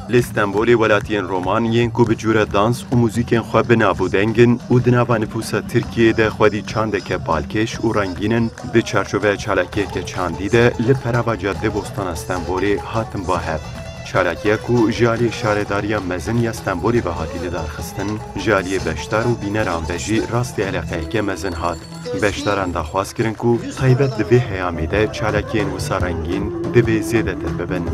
لإستانبول ولاتین رومانیین کو بجوره دانس و موزیکین خو بنابو دنگن و دنابا نفوسا ترکیه ده خودی چانده که بالکش و رنگینن ده چرچوه چالکیه که چاندی ده لپراوا جاده بستان استانبولی هاتن با هب. چالکیه کو جالی شارداریا مزن یا استانبولی به هاتی لدار خستن جالی بشتار و بینر آمدجی راستی علاقه که مزن هات. بشتاران دا خواست کرن کو تایبت دوی هیامی ده چالکیین و سارنگین دوی زیده تر ببن.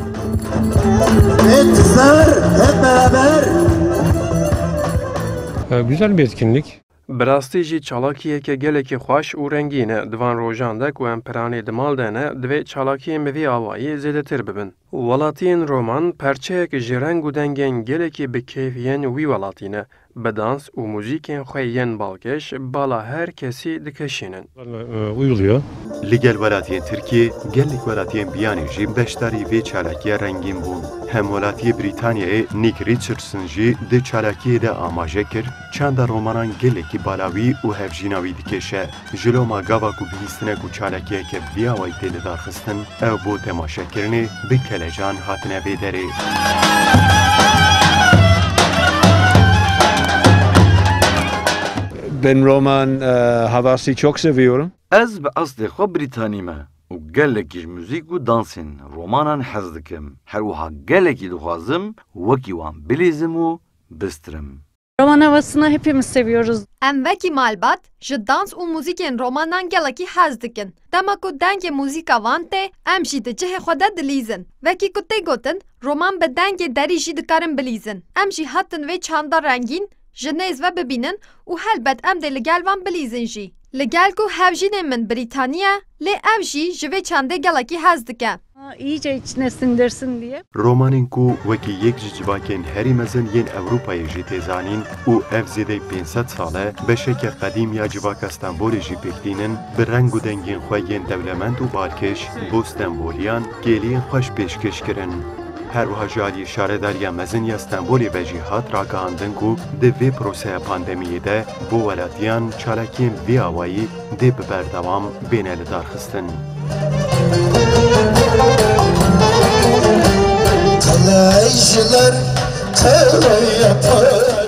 Güzel bir etkinlik. براستی جی چالاکیه که گلکی خوش و رنگینه دوان روژان ده که امپرانی دمال دهنه دوی چالاکیه موی آوایی زیده تر ببن. ولاتین رومان پرچه که جرنگ و دنگین گلکی به کیفین وی ولاتینه به دانس و موزیکین خویین بالکش بالا هر کسی دکشینن. Uyuluyor. لگل ولاتین ترکیه گلک ولاتین بیانی جی بشتاری وی چالاکیه رنگین بون. هم ولاتی بریتانیای نیک ریچاردسون جی ده چالاکیه ده آماجه کر چند رومانان گلکی بالاوی و هفجیناوی دکشه. جلو ما گاوا کو بیستنه کو چالاکیه که بیاوی تیل دار خستن او بو تماشا کرنه به کلجان هاتنه بیدره. Ben roman havası çok seviyorum. Ez bi aslê xwe Brîtanî me û gelekî ji müzik û dansên romanan hez dikim. Her wiha gelekî dixwazim wekî wan bilîzim û bistirim. Roman havasını hepimiz seviyoruz. Em vekî malbat ji dans û muzîkên romanan gelekî hez dikin. Dema ku dengê muzîka wan tê, em jî di cihê xwe de dilîzin. Vekî ku tê gotin, roman bi dengê derî jî dikarin bilîzin. Em jî hatin vê çanda rengîn, ji nêz ve bibînin û helbet em dê li gel wan bilîzin jî. Li gel ku hevjînên min Brîtaniye, lê ev jî ji vê çandê gelekî hez dike. İyice içine sindirsin diye. رومانین کو وکی یک جواکین هری مزن ین اروپای جی تیزانین و اف زیده 500 ساله بشک قدیم یا جواک استانبول جی پکتینن به رنگ و دنگین خوین دولمند و بالکش بو استانبولیان گلین خوش پیشکش کرن. هر وها جالی شارداریا مزن یا استانبولی به جهات راگاندن کو ده وی پروسه پاندمیه ده بو ولاتیان چالکین وی آوایی ده ببردوام بینه لدار خستن. Kalejler tele yapar